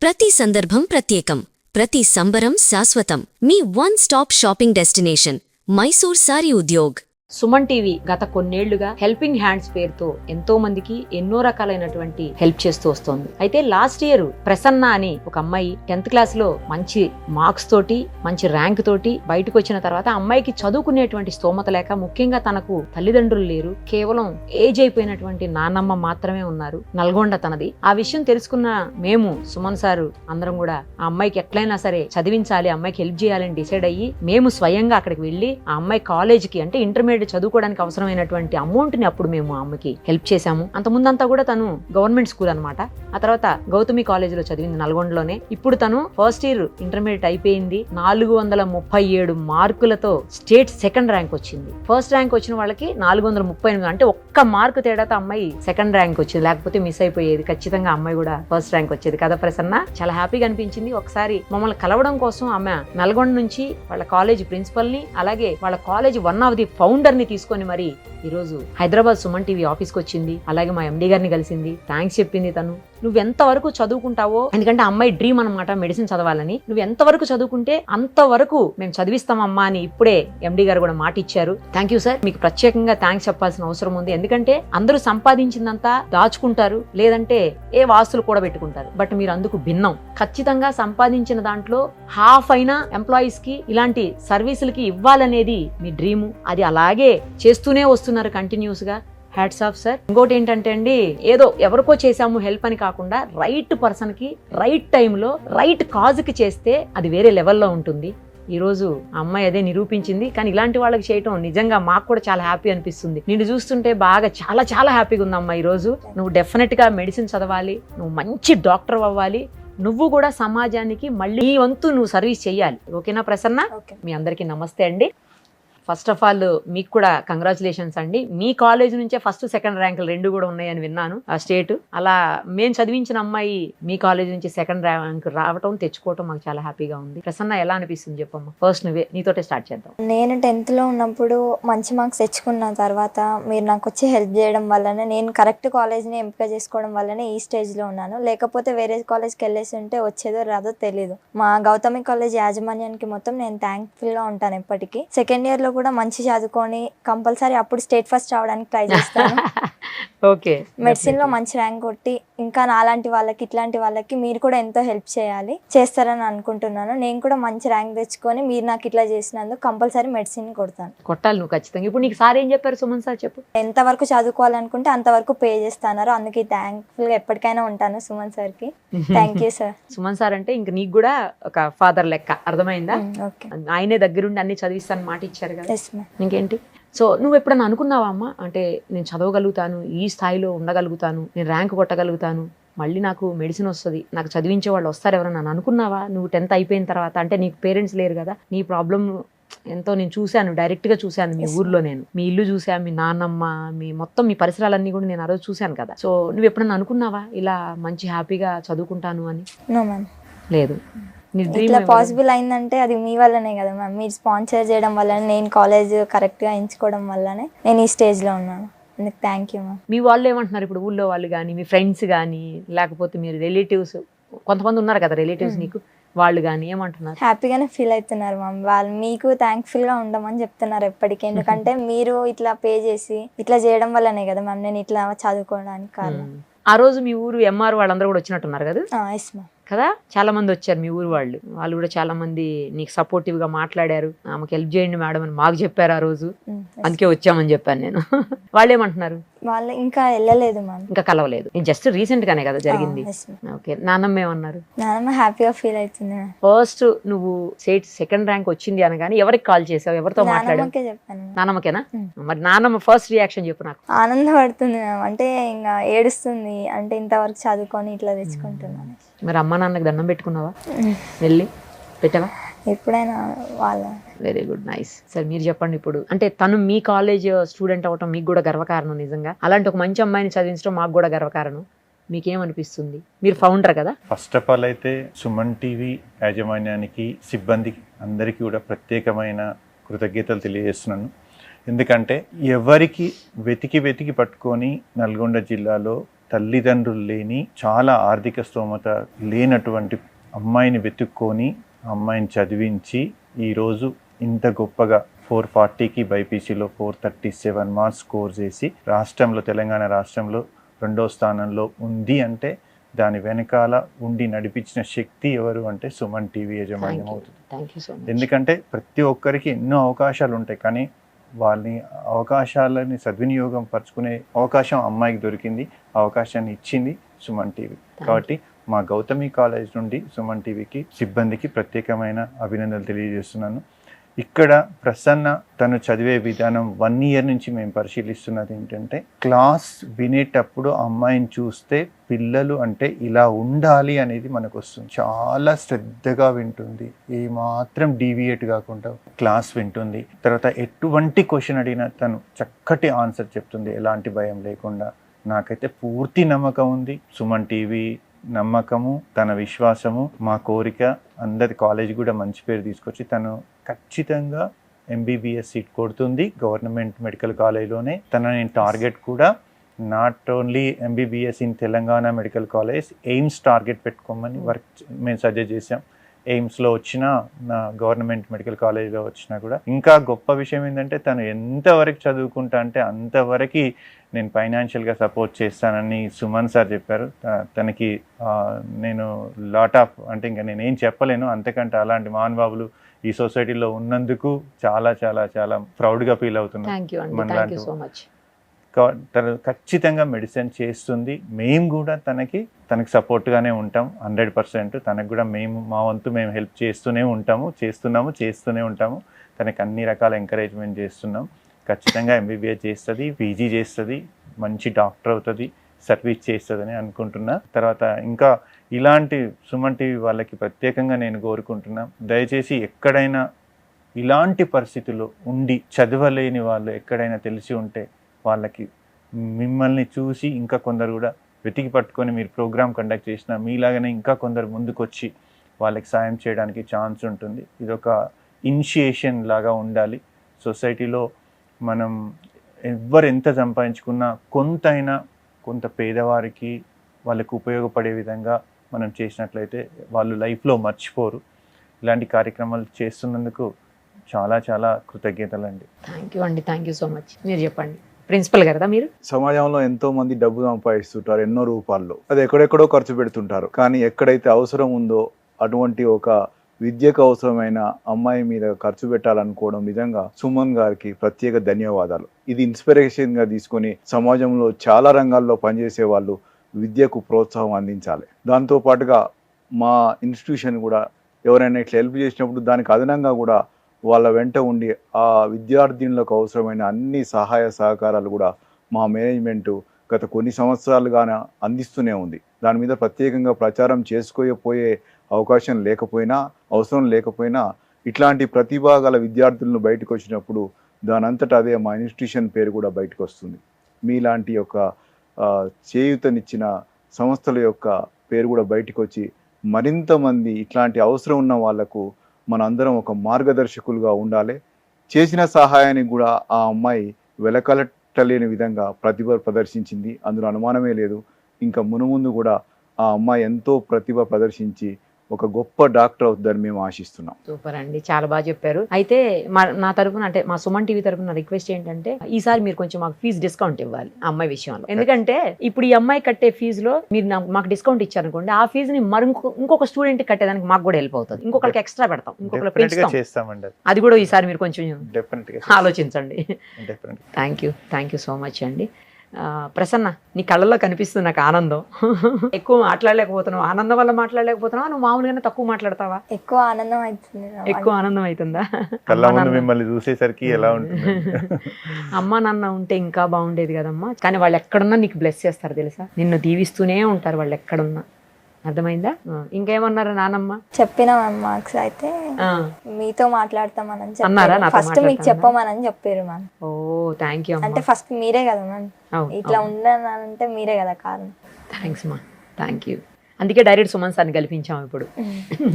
ప్రతి సందర్భం ప్రత్యేకం, ప్రతి సంబరం శాశ్వతం. మీ one stop shopping destination Mysore Saree Udyog. Suman TV గత కొన్నేళ్లుగా హెల్పింగ్ హ్యాండ్స్ పేరుతో ఎంతో మందికి ఎన్నో రకాలైనటువంటి హెల్ప్ చేస్తూ వస్తోంది. అయితే లాస్ట్ ఇయర్ ప్రసన్న అని ఒక అమ్మాయి 10th క్లాస్ లో మంచి మార్క్స్ తోటి మంచి ర్యాంక్ తోటి బయటకు వచ్చిన తర్వాత అమ్మాయికి చదువుకునేటువంటి స్తోమత లేక, ముఖ్యంగా తనకు తల్లిదండ్రులు లేరు, కేవలం ఏజ్ అయిపోయినటువంటి నాన్నమ్మ మాత్రమే ఉన్నారు. నల్గొండ తనది. ఆ విషయం తెలుసుకున్న మేము సుమన్ సారు అందరం కూడా ఆ అమ్మాయికి ఎట్లయినా సరే చదివించాలి, అమ్మాయికి హెల్ప్ చేయాలని డిసైడ్ అయ్యి మేము స్వయంగా అక్కడికి వెళ్లి ఆ అమ్మాయి కాలేజ్కి అంటే ఇంటర్మీడియట్ చదువుకోవడానికి అవసరమైనటువంటి అమౌంట్ ని అప్పుడు మేము అమ్మకి హెల్ప్ చేశాము. అంత ముందంతా కూడా తను గవర్నమెంట్ స్కూల్ అనమాట. ఆ తర్వాత గౌతమి కాలేజ్ లో చదివింది నల్గొండలోనే. ఇప్పుడు తను ఫస్ట్ ఇయర్ ఇంటర్మీడియట్ అయిపోయింది. 437 మార్కులతో స్టేట్ సెకండ్ ర్యాంక్ వచ్చింది. ఫస్ట్ ర్యాంక్ వచ్చిన వాళ్ళకి 438, అంటే ఒక్క మార్కు తేడాతో అమ్మాయి సెకండ్ ర్యాంక్ వచ్చింది. లేకపోతే మిస్ అయిపోయేది. ఖచ్చితంగా అమ్మాయి కూడా ఫస్ట్ ర్యాంక్ వచ్చేది కదా ప్రసన్న. చాలా హ్యాపీగా అనిపించింది. ఒకసారి మమ్మల్ని కలవడం కోసం ఆమె నల్గొండ నుంచి వాళ్ళ కాలేజ్ ప్రిన్సిపల్ ని, అలాగే వాళ్ళ college one of the founder ని తీసుకొని మరి ఈ రోజు హైదరాబాద్ సుమన్ టీవీ ఆఫీస్ కి వచ్చింది. అలాగే మా ఎండి గారిని కలిసింది. థ్యాంక్స్ చెప్పింది. తను నువ్వెంత వరకు చదువుకుంటావో, ఎందుకంటే అమ్మాయి డ్రీమ్ అనమాట మెడిసిన్ చదవాలని, నువ్వు ఎంత వరకు చదువుకుంటే అంతవరకు మేము చదివిస్తామమ్మా అని ఇప్పుడే ఎండి గారు కూడా మాట ఇచ్చారు. Thank you sir. మీకు ప్రత్యేకంగా థ్యాంక్స్ చెప్పాల్సిన అవసరం ఉంది. ఎందుకంటే అందరూ సంపాదించిందంతా దాచుకుంటారు, లేదంటే ఏ వాస్తులు కూడా పెట్టుకుంటారు. బట్ మీరు అందుకు భిన్నం. ఖచ్చితంగా సంపాదించిన దాంట్లో హాఫ్ అయినా ఎంప్లాయీస్ కి ఇలాంటి సర్వీసులకి ఇవ్వాలనేది మీ డ్రీము. అది అలాగే చేస్తూనే వస్తున్నారు కంటిన్యూస్ గా. Hats off sir. ఇంకోటి ఏంటంటే అండి, ఏదో ఎవరికో చేసాము హెల్ప్ అని కాకుండా రైట్ పర్సన్ కి రైట్ టైంలో రైట్ కాజ్ కి చేస్తే అది వేరే లెవెల్లో ఉంటుంది. ఈ రోజు ఆ అమ్మాయి అదే నిరూపించింది. కానీ ఇలాంటి వాళ్ళకి చేయటం నిజంగా మాకు కూడా చాలా హ్యాపీ అనిపిస్తుంది. నిన్ను చూస్తుంటే బాగా చాలా చాలా హ్యాపీగా ఉందమ్మా. ఈ రోజు నువ్వు డెఫినెట్ గా మెడిసిన్ చదవాలి, నువ్వు మంచి డాక్టర్ అవ్వాలి, నువ్వు కూడా సమాజానికి మళ్ళీ ఈ వంతు నువ్వు సర్వీస్ చెయ్యాలి. ఓకేనా ప్రసన్న? మీ అందరికీ నమస్తే అండి. ఫస్ట్ ఆఫ్ ఆల్ మీకు కూడా కంగ్రాచులేషన్స్ అండి. మీ కాలేజ్ నుంచే ఫస్ట్ సెకండ్ ర్యాంకులు 2 కూడా ఉన్నాయని విన్నాను ఆ స్టేట్. అలా మేము చదివించిన అమ్మాయి మీ కాలేజ్ నుంచి సెకండ్ ర్యాంక్ రావటం, తెచ్చుకోవటం మాకు చాలా హ్యాపీగా ఉంది. ప్రసన్న ఎలా అనిపిస్తుంది చెప్పమ్మా? ఫస్ట్ నువ్వే, నీతోటే స్టార్ట్ చేద్దాం. నేను 10th లో ఉన్నప్పుడు మంచి మార్క్స్ తెచ్చుకున్న తర్వాత మీరు నాకు వచ్చి హెల్ప్ చేయడం వల్లనే, నేను కరెక్ట్ కాలేజ్ని ఎంపిక చేసుకోవడం వల్లనే ఈ స్టేజ్లో ఉన్నాను. లేకపోతే వేరే కాలేజ్కి వెళ్ళేసి ఉంటే వచ్చేదో రాదో తెలీదు. మా గౌతమి కాలేజ్ యాజమాన్యానికి మొత్తం నేను థ్యాంక్ఫుల్గా ఉంటాను ఎప్పటికీ. సెకండ్ ఇయర్లో కూడా మంచి చదువుకొని కంపల్సరీ అప్పుడు స్టేట్ ఫస్ట్ రావడానికి ట్రై చేస్తాను. ఓకే. మెడిసిన్ లో మంచి ర్యాంక్ కొట్టి ఇంకా నాలాంటి వాళ్ళకి, ఇట్లాంటి వాళ్ళకి మీరు కూడా ఎంతో హెల్ప్ చేస్తారని అనుకుంటున్నాను. నేను కూడా మంచి ర్యాంక్ తెచ్చుకొని మీరు నాకు ఇట్లా చేసినందుకు కంపల్సరీ మెడిసిన్ కొడతాను. కొట్టాలి నువ్వు ఖచ్చితంగా. ఇప్పుడు నీకు సార్ ఏం చెప్పారు సుమన్ సార్? చెప్పు. ఎంతవరకు చదువుకోవాలనుకుంటే అంతవరకు పే చేస్తున్నారు. అందుకే థ్యాంక్ఫుల్ గా ఎప్పటికైనా ఉంటాను సుమన్ సార్ కి. Thank you sir. Suman sir అంటే ఇంక నీకు కూడా ఒక ఫాదర్ లెక్క, అర్థమైందా? ఆయనే దగ్గరుండి అన్ని చదివిస్తాను మాట ఇచ్చారు కదా. ఇంకేంటి? సో నువ్వు ఎప్పుడన్నా అనుకున్నావా అమ్మ, అంటే నేను చదవగలుగుతాను, ఈ స్థాయిలో ఉండగలుగుతాను, నేను ర్యాంక్ కొట్టగలుగుతాను, మళ్ళీ నాకు మెడిసిన్ వస్తుంది, నాకు చదివించే వాళ్ళు వస్తారు ఎవరన్నా అనుకున్నావా? నువ్వు 10th అయిపోయిన తర్వాత, అంటే నీకు పేరెంట్స్ లేరు కదా, నీ ప్రాబ్లం ఎంతో నేను చూశాను, డైరెక్ట్గా చూశాను మీ ఊర్లో. నేను మీ ఇల్లు చూశాను, మీ నాన్నమ్మ, మీ మొత్తం మీ పరిసరాలన్నీ కూడా నేను ఆ రోజు చూశాను కదా. సో నువ్వు ఎప్పుడన్నా అనుకున్నావా ఇలా మంచి హ్యాపీగా చదువుకుంటాను అని? లేదు. ఇట్లా పాసిబుల్ అయిందంటే అది మీ వల్లనే కదా మ్యామ్. మీరు స్పాన్సర్ చేయడం వల్లనే, నేను కాలేజ్ కరెక్ట్గా ఎంచుకోవడం వల్లనే నేను ఈ స్టేజ్లో ఉన్నాను. అందుకు థ్యాంక్ యూ మ్యామ్. మీ వాళ్ళు ఏమంటున్నారు ఇప్పుడు? ఊళ్ళో వాళ్ళు కానీ, మీ ఫ్రెండ్స్ కానీ, లేకపోతే మీరు రిలేటివ్స్, కొంతమంది ఉన్నారు కదా రిలేటివ్స్ నీకు, వాళ్ళు కానీ ఏమంటున్నారు? హ్యాపీగానే ఫీల్ అవుతున్నారు మ్యామ్. వాళ్ళు మీకు థ్యాంక్ఫుల్గా ఉండమని చెప్తున్నారు ఎప్పటికీ. ఎందుకంటే మీరు ఇట్లా పే చేసి ఇట్లా చేయడం వల్లనే కదా మ్యామ్ నేను ఇట్లా చదువుకోవడానికి కారణం. ఆ రోజు మీ ఊరు ఎంఆర్ వాళ్ళందరూ కూడా వచ్చినట్టున్నారు కదా? Yes ma'am. కదా, చాలా మంది వచ్చారు మీ ఊరు వాళ్ళు. వాళ్ళు కూడా చాలా మంది నీకు సపోర్టివ్ గా మాట్లాడారు. ఆమెకు హెల్ప్ చేయండి మేడం అని మాకు చెప్పారు ఆ రోజు. అందుకే వచ్చామని చెప్పాను నేను. వాళ్ళు ఏమంటున్నారు? వాళ్ళు ఇంకా వెళ్ళలేదు మ్యామ్, ఇంకా కలవలేదు. నేను జస్ట్ రీసెంట్ గానే కదా జరిగింది. ఓకే. నాన్నమ్మ ఏమన్నారు? నాన్నమ్మ హ్యాపీగా ఫీల్ అవుతుంది. ఫస్ట్ నువ్వు సెకండ్ ర్యాంక్ వచ్చింది అనగానే ఎవరికి కాల్ చేసావు, ఎవరితో మాట్లాడావు? చెప్పాను. నాన్నమ్మకేనా? మరి నాన్నమ్మ ఫస్ట్ రియాక్షన్ చెప్పు నాకు. ఆనందపడుతుంది మ్యామ్, అంటే ఇంకా ఏడుస్తుంది, అంటే ఇంతవరకు చదువుకొని ఇట్లా తెచ్చుకుంటున్నాను. మరి అమ్మ నాన్నకి దండం పెట్టుకున్నావా? వెళ్ళి పెట్టావా? ఎప్పుడైనా వాళ్ళ. Very good, nice. సార్ మీరు చెప్పండి. ఇప్పుడు అంటే తను మీ కాలేజ్ స్టూడెంట్ అవ్వటం మీకు కూడా గర్వకారణం నిజంగా. అలాంటి ఒక మంచి అమ్మాయిని చదివించడం మాకు కూడా గర్వకారణం. మీకేమనిపిస్తుంది? మీరు ఫౌండర్ కదా. ఫస్ట్ ఆఫ్ ఆల్ అయితే సుమన్ టీవీ యాజమాన్యానికి, సిబ్బందికి అందరికీ కూడా ప్రత్యేకమైన కృతజ్ఞతలు తెలియజేస్తున్నాను. ఎందుకంటే ఎవరికి వెతికి పట్టుకొని నల్గొండ జిల్లాలో తల్లిదండ్రులు లేని, చాలా ఆర్థిక స్తోమత లేనటువంటి అమ్మాయిని వెతుక్కొని అమ్మాయిని చదివించి ఈరోజు ఇంత గొప్పగా 440కి బైపీసీలో 437 మార్క్స్ స్కోర్ చేసి రాష్ట్రంలో, తెలంగాణ రాష్ట్రంలో 2వ స్థానంలో ఉంది అంటే దాని వెనకాల ఉండి నడిపించిన శక్తి ఎవరు అంటే సుమన్ టీవీ యాజమాన్యం అవుతుంది. Thank you so much. ఎందుకంటే ప్రతి ఒక్కరికి ఎన్నో అవకాశాలు ఉంటాయి, కానీ వాళ్ళని అవకాశాలని సద్వినియోగం పరుచుకునే అవకాశం అమ్మాయికి దొరికింది. అవకాశాన్ని ఇచ్చింది సుమన్ టీవీ. కాబట్టి మా గౌతమి కాలేజ్ నుండి సుమన్ టీవీకి సిబ్బందికి ప్రత్యేకమైన అభినందనలు తెలియజేస్తున్నాను. ఇక్కడ ప్రసన్న తను చదివే విధానం 1 ఇయర్ నుంచి మేము పరిశీలిస్తున్నది ఏంటంటే, క్లాస్ వినేటప్పుడు అమ్మాయిని చూస్తే పిల్లలు అంటే ఇలా ఉండాలి అనేది మనకు వస్తుంది. చాలా శ్రద్ధగా వింటుంది, ఏమాత్రం డీవియేట్ కాకుండా క్లాస్ వింటుంది. తర్వాత ఎటువంటి క్వశ్చన్ అడిగినా తను చక్కటి ఆన్సర్ చెప్తుంది, ఎలాంటి భయం లేకుండా. నాకైతే పూర్తి నమ్మకం ఉంది. సుమన్ టీవీ నమ్మకము, తన విశ్వాసము, మా కోరిక అందరి కాలేజ్ కూడా మంచి పేరు తీసుకొచ్చి తను ఖచ్చితంగా ఎంబీబీఎస్ సీట్ కొడుతుంది గవర్నమెంట్ మెడికల్ కాలేజ్లోనే. నేను టార్గెట్ కూడా not only MBBS in Telangana medical college, AIIMS target పెట్టుకోమని మేము సజెస్ట్ చేసాం. ఎయిమ్స్లో వచ్చినా, నా గవర్నమెంట్ మెడికల్ కాలేజ్లో వచ్చినా కూడా. ఇంకా గొప్ప విషయం ఏంటంటే తను ఎంతవరకు చదువుకుంటా అంటే అంతవరకు నేను ఫైనాన్షియల్గా సపోర్ట్ చేస్తానని సుమన్ సార్ చెప్పారు. తనకి నేను లాట్ ఆఫ్ అంటే ఇంకా నేనేం చెప్పలేను, అంతకంటే అలాంటి మహానుభావులు ఈ సొసైటీలో ఉన్నందుకు చాలా చాలా చాలా ప్రౌడ్గా ఫీల్ అవుతున్నాను. థ్యాంక్ యూ అండి, థ్యాంక్ యూ సో మచ్. తను ఖచ్చితంగా మెడిసిన్ చేస్తుంది. మేము కూడా తనకి సపోర్ట్గానే ఉంటాం 100%. తనకు కూడా మా వంతు మేము హెల్ప్ చేస్తూనే ఉంటాము. తనకి అన్ని రకాల ఎంకరేజ్మెంట్ చేస్తున్నాం. ఖచ్చితంగా ఎంబీబీఎస్ చేస్తుంది, పీజీ చేస్తుంది, మంచి డాక్టర్ అవుతుంది, సర్వీస్ చేస్తుందని అనుకుంటున్నా. తర్వాత ఇంకా ఇలాంటి సుమన్ టీవీ వాళ్ళకి ప్రత్యేకంగా నేను కోరుకుంటున్నా, దయచేసి ఎక్కడైనా ఇలాంటి పరిస్థితుల్లో ఉండి చదవలేని వాళ్ళు ఎక్కడైనా తెలిసి ఉంటే వాళ్ళకి మిమ్మల్ని చూసి ఇంకా కొందరు కూడా వెతికి పట్టుకొని మీరు ప్రోగ్రామ్ కండక్ట్ చేసిన మీలాగానే ఇంకా కొందరు ముందుకొచ్చి వాళ్ళకి సాయం చేయడానికి ఛాన్స్ ఉంటుంది. ఇదొక ఇనిషియేషన్ లాగా ఉండాలి. సొసైటీలో మనం ఎవ్వరు ఎంత సంపాదించుకున్నా కొంత పేదవారికి వాళ్ళకు ఉపయోగపడే విధంగా మనం చేసినట్లయితే వాళ్ళు లైఫ్లో మర్చిపోరు. ఇలాంటి కార్యక్రమాలు చేస్తున్నందుకు చాలా చాలా కృతజ్ఞతలండి. థ్యాంక్ యూ అండి, థ్యాంక్ యూ సో మచ్. మీరు చెప్పండి, ప్రిన్సిపల్ కదా మీరు. సమాజంలో ఎంతో మంది డబ్బు సంపాదిస్తుంటారు ఎన్నో రూపాల్లో, అది ఎక్కడెక్కడో ఖర్చు పెడుతుంటారు. కానీ ఎక్కడైతే అవసరం ఉందో అటువంటి ఒక విద్యకు అవసరమైన అమ్మాయి మీద ఖర్చు పెట్టాలనుకోవడం నిజంగా సుమన్ గారికి ప్రత్యేక ధన్యవాదాలు. ఇది ఇన్స్పిరేషన్గా తీసుకొని సమాజంలో చాలా రంగాల్లో పనిచేసే వాళ్ళు విద్యకు ప్రోత్సాహం అందించాలి. దాంతోపాటుగా మా ఇన్స్టిట్యూషన్ కూడా ఎవరైనా ఇట్లా హెల్ప్ చేసినప్పుడు దానికి అదనంగా కూడా వాళ్ళ వెంట ఉండి ఆ విద్యార్థినులకు అవసరమైన అన్ని సహాయ సహకారాలు కూడా మా మేనేజ్మెంటు గత కొన్ని సంవత్సరాలుగానే అందిస్తూనే ఉంది. దాని మీద ప్రత్యేకంగా ప్రచారం చేసుకోపోయే అవకాశం అవసరం లేకపోయినా ఇట్లాంటి ప్రతిభా గల విద్యార్థులను బయటకు వచ్చినప్పుడు దానంతటా అదే మా ఇన్స్టిట్యూషన్ పేరు కూడా బయటకు వస్తుంది. మీలాంటి యొక్క చేయూతనిచ్చిన సంస్థల యొక్క పేరు కూడా బయటకు వచ్చి మరింత మంది ఇట్లాంటి అవసరం ఉన్న వాళ్లకు మనందరం ఒక మార్గదర్శకులుగా ఉండాలి. చేసిన సహాయానికి కూడా ఆ అమ్మాయి వెలకలట్టలేని విధంగా ప్రతిభ ప్రదర్శించింది, అందులో అనుమానమే లేదు. ఇంకా మునుముందు కూడా ఆ అమ్మాయి ఎంతో ప్రతిభ ప్రదర్శించి ఒక గొప్ప డాక్టర్ అవుతుందని మేము ఆశిస్తున్నాం. సూపర్ అండి, చాలా బాగా చెప్పారు. అయితే నా తరపున అంటే మా సుమన్ టీవీ తరపున రిక్వెస్ట్ ఏంటంటే ఈసారి మీరు కొంచెం మాకు ఫీజు డిస్కౌంట్ ఇవ్వాలి ఆ అమ్మాయి విషయంలో. ఎందుకంటే ఇప్పుడు ఈ అమ్మాయి కట్టే ఫీజులో మీరు మాకు డిస్కౌంట్ ఇచ్చారనుకోండి, ఆ ఫీజుని ఇంకొక స్టూడెంట్ కట్టేదానికి మాకు కూడా హెల్ప్ అవుతుంది. ఇంకొకరికి ఎక్స్ట్రా పెడతాం, ఇంకొకరు పెంచుతాం. అది కూడా ఈసారి మీరు కొంచెం ఆలోచించండి. థ్యాంక్ యూ సో మచ్ అండి. ప్రసన్న, నీ కళ్ళల్లో కనిపిస్తుంది నాకు ఆనందం. ఎక్కువ మాట్లాడలేకపోతున్నావు, ఆనందం వల్ల మాట్లాడలేకపోతున్నావా, నువ్వు మామూలుగానే తక్కువ మాట్లాడతావా? ఎక్కువ ఆనందం అవుతుంది. ఎక్కువ ఆనందం అవుతుందా? మిమ్మల్ని చూసేసరికి ఎలా ఉంటుంది? అమ్మ నాన్న ఉంటే ఇంకా బాగుండేది కదమ్మా. కానీ వాళ్ళు ఎక్కడున్నా నీకు బ్లెస్ చేస్తారు తెలుసా, నిన్ను దీవిస్తూనే ఉంటారు వాళ్ళు ఎక్కడున్నా. అర్థమైందా? ఇంకేమన్నారు నానమ్మ? చెప్పిన మార్క్స్ అయితే మీతో మాట్లాడతామని అన్నారా? ఫస్ట్ మీకు చెప్పమని చెప్పారు మ్యామ్. Oh thank you. అంటే ఫస్ట్ మీరే కదా మ్యామ్ ఇట్లా ఉండాలంటే మీరే కదా కారణం. థ్యాంక్స్ మా, థ్యాంక్ యూ. అందుకే డైరెక్ట్ సుమన్ సార్ని కల్పించాం ఇప్పుడు.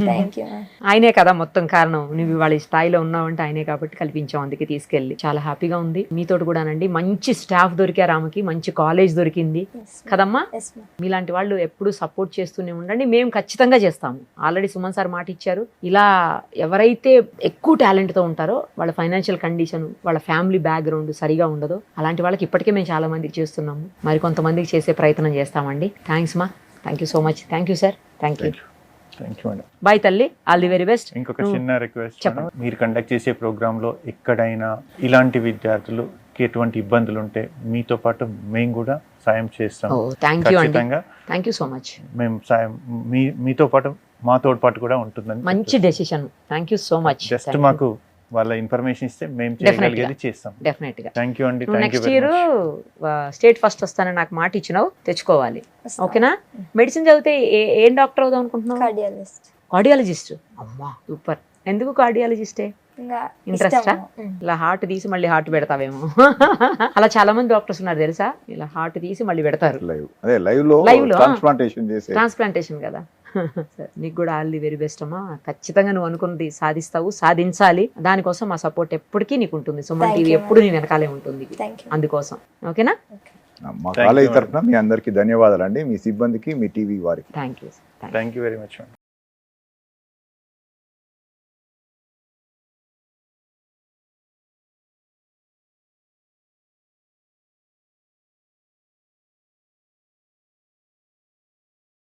Thank you ma'am. ఆయనే కదా మొత్తం కారణం, నువ్వు ఇవాళ ఈ స్థాయిలో ఉన్నావంటే ఆయనే కాబట్టి కల్పించాం, అందుకే తీసుకెళ్ళి. చాలా హ్యాపీగా ఉంది మీతోటి కూడానండి. మంచి స్టాఫ్ దొరికారు ఆమెకి, మంచి కాలేజ్ దొరికింది కదమ్మా. Yes ma'am. మీలాంటి వాళ్ళు ఎప్పుడు సపోర్ట్ చేస్తూనే ఉండండి, మేము ఖచ్చితంగా చేస్తాము. ఆల్రెడీ సుమన్ సార్ మాట ఇచ్చారు. ఇలా ఎవరైతే ఎక్కువ టాలెంట్తో ఉంటారో, వాళ్ళ ఫైనాన్షియల్ కండిషన్, వాళ్ళ ఫ్యామిలీ బ్యాక్గ్రౌండ్ సరిగా ఉండదో అలాంటి వాళ్ళకి ఇప్పటికే మేము చాలా మందికి చేస్తున్నాము, మరి కొంతమందికి చేసే ప్రయత్నం చేస్తామండి. థ్యాంక్స్ మా, thank you so much. Thank you sir, thank you. Thank you madam. Bye తల్లి, ఆల్ ది వెరీ బెస్ట్. ఇంకొక చిన్న రిక్వెస్ట్, చెప్పండి. మీరు కండక్ట్ చేసే ప్రోగ్రాంలో ఎక్కడైనా ఇలాంటి విద్యార్థులకి ఎటువంటి ఇబ్బందులు ఉంటే మీతో పాటు మేము కూడా సాయం చేస్తాం. థ్యాంక్ యూ అండి, ఖచ్చితంగా థ్యాంక్ యూ సో మచ్. మేము సాయం మీతో పాటు మా తోడ్పాటు కూడా ఉంటుందని మంచి decision, thank you so much. Just మాకు వాళ్ళ ఇన్ఫర్మేషన్ ఇస్తే మేము చేయగలిగేది చేస్తాం. డెఫినెట్ గా. థ్యాంక్ యూ అండి. Thank you next very year much. State first వస్తానని నాకు మాట ఇచ్చినావు, తెచ్చుకోవాలి. వస్తాం. ఓకేనా? మెడిసిన్ చదివితే ఏం డాక్టర్ అవుదాం అనుకుంటున్నావు? కార్డియాలజిస్ట్. కార్డియాలజిస్ట్. అమ్మా సూపర్. ఎందుకు కార్డియాలజిస్టే? ఇంకా ఇంట్రెస్టా? ఇష్టము. ఇలా హార్ట్ తీసి మళ్ళీ హార్ట్ పెడతావేమో. అలా చాలా మంది డాక్టర్స్ ఉన్నారు తెలుసా, ఇలా హార్ట్ తీసి మళ్ళీ పెడతారు. లైవ్ అదే లైవ్ లో Live లో, ట్రాన్స్ప్లాంటేషన్ చేసే ట్రాన్స్ప్లాంటేషన్ కదా. సరే, నీకు కూడా ఆల్ ది వెరీ బెస్ట్ అమ్మా. ఖచ్చితంగా నువ్వు అనుకున్నది సాధిస్తావు, సాధించాలి. దానికోసం మా సపోర్ట్ ఎప్పటికీ నీకు ఉంటుంది. సుమన్ Thank టీవీ you, ఎప్పుడు నీ వెనకాలే ఉంటుంది థ్యాంక్ యూ. అందుకోసం. ఓకేనా? మా Thank కాలేజ్ you, తరఫున మీ అందరికీ ధన్యవాదాలండి, మీ సిబ్బందికి, మీ టీవీ వారికి. Thank you. Thank you very much.